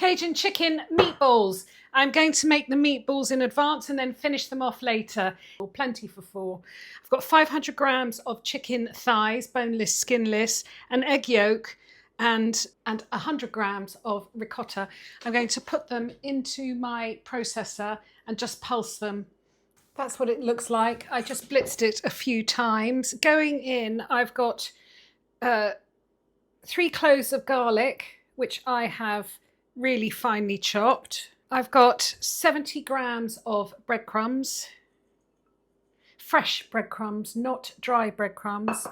Cajun chicken meatballs. I'm going to make the meatballs in advance and then finish them off later. Plenty for four. I've got 500 grams of chicken thighs, boneless, skinless, an egg yolk, and 100 grams of ricotta. I'm going to put them into my processor and just pulse them. That's what it looks like. I just blitzed it a few times. Going in, I've got 3 cloves of garlic, which I have really finely chopped. I've got 70 grams of breadcrumbs, fresh breadcrumbs, not dry breadcrumbs.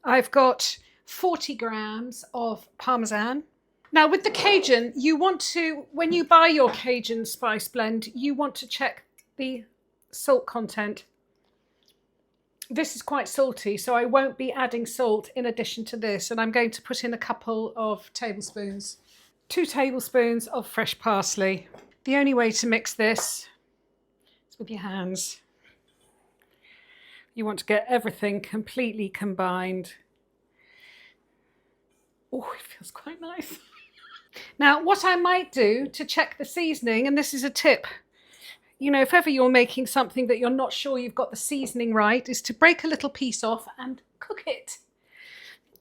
I've got 40 grams of Parmesan. Now with the Cajun, you want to, when you buy your Cajun spice blend, you want to check the salt content. This is quite salty, so I won't be adding salt in addition to this, and I'm going to put in a couple of tablespoons. 2 tablespoons of fresh parsley. The only way to mix this is with your hands. You want to get everything completely combined. Oh, it feels quite nice. Now, what I might do to check the seasoning, and this is a tip, you know, if ever you're making something that you're not sure you've got the seasoning right, is to break a little piece off and cook it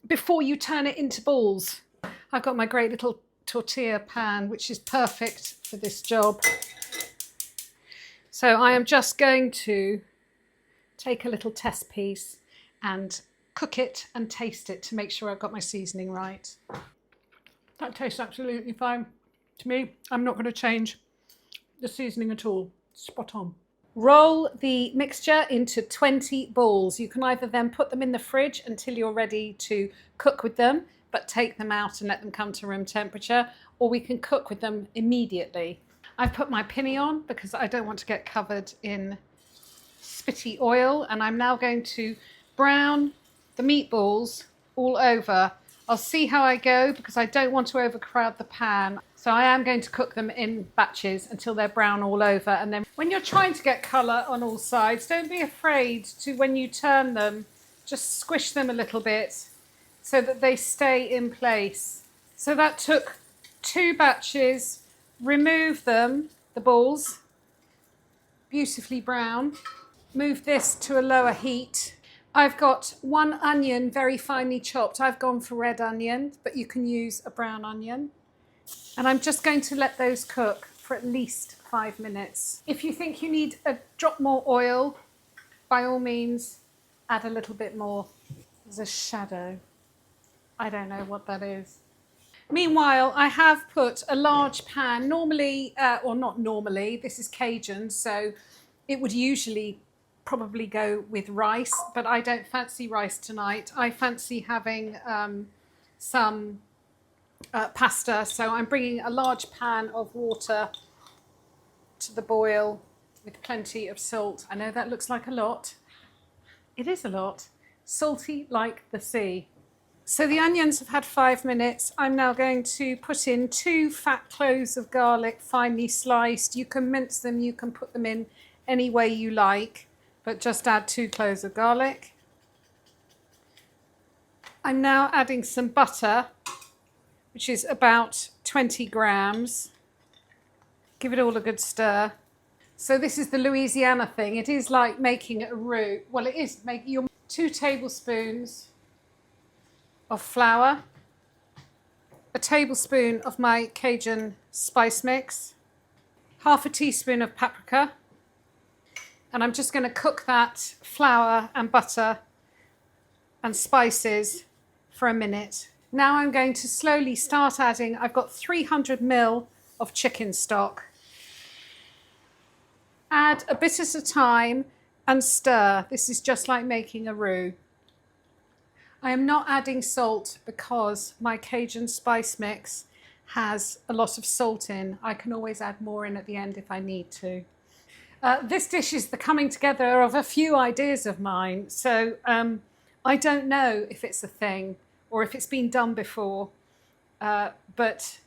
before you turn it into balls. I've got my great little tortilla pan, which is perfect for this job. So I am just going to take a little test piece and cook it and taste it to make sure I've got my seasoning right. That tastes absolutely fine to me. I'm not going to change the seasoning at all. Spot on. Roll the mixture into 20 balls. You can either then put them in the fridge until you're ready to cook with them, but take them out and let them come to room temperature, or we can cook with them immediately. I've put my pinny on because I don't want to get covered in spitty oil, and I'm now going to brown the meatballs all over. I'll see how I go because I don't want to overcrowd the pan. So I am going to cook them in batches until they're brown all over. And then when you're trying to get colour on all sides, don't be afraid to, when you turn them, just squish them a little bit so that they stay in place. So that took 2 batches. Remove them, the balls, beautifully brown. Move this to a lower heat. I've got 1 onion very finely chopped. I've gone for red onion, but you can use a brown onion. And I'm just going to let those cook for at least 5 minutes. If you think you need a drop more oil, by all means, add a little bit more. There's a shadow. I don't know what that is. Meanwhile, I have put a large pan, normally, or not normally, this is Cajun, so it would usually probably go with rice, but I don't fancy rice tonight. I fancy having some pasta, so I'm bringing a large pan of water to the boil with plenty of salt. I know that looks like a lot. It is a lot. Salty like the sea. So the onions have had 5 minutes. I'm now going to put in 2 fat cloves of garlic, finely sliced. You can mince them, you can put them in any way you like, but just add 2 cloves of garlic. I'm now adding some butter, which is about 20 grams. Give it all a good stir. So this is the Louisiana thing. It is like making a roux. Well, it is making your 2 tablespoons of flour, a tablespoon of my Cajun spice mix, half a teaspoon of paprika, and I'm just going to cook that flour and butter and spices for a minute. Now I'm going to slowly start adding, I've got 300 ml of chicken stock. Add a bit at a time and stir. This is just like making a roux. I am not adding salt because my Cajun spice mix has a lot of salt in. I can always add more in at the end if I need to. This dish is the coming together of a few ideas of mine. So I don't know if it's a thing or if it's been done before, but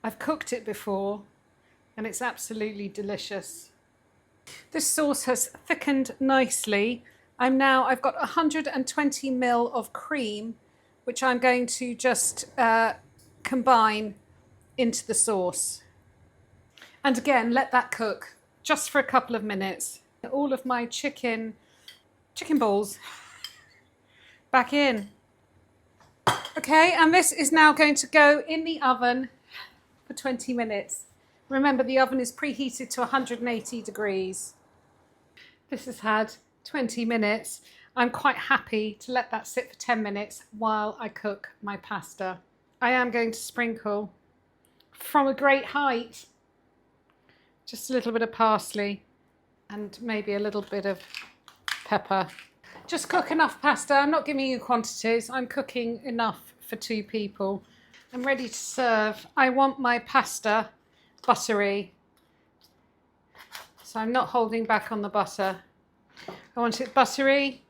I've cooked it before and it's absolutely delicious. This sauce has thickened nicely. I've got 120 ml of cream, which I'm going to just combine into the sauce. And again, let that cook just for a couple of minutes. All of my chicken balls back in. Okay, and this is now going to go in the oven for 20 minutes. Remember, the oven is preheated to 180 degrees. This has had 20 minutes. I'm quite happy to let that sit for 10 minutes while I cook my pasta. I am going to sprinkle from a great height just a little bit of parsley and maybe a little bit of pepper. Just cook enough pasta. I'm not giving you quantities. I'm cooking enough for 2 people. I'm ready to serve. I want my pasta buttery, so I'm not holding back on the butter. I want it buttery,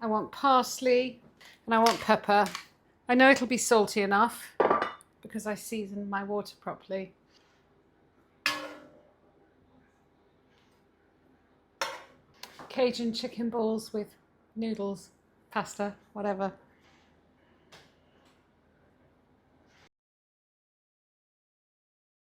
I want parsley, and I want pepper. I know it'll be salty enough because I seasoned my water properly. Cajun chicken balls with noodles, pasta, whatever.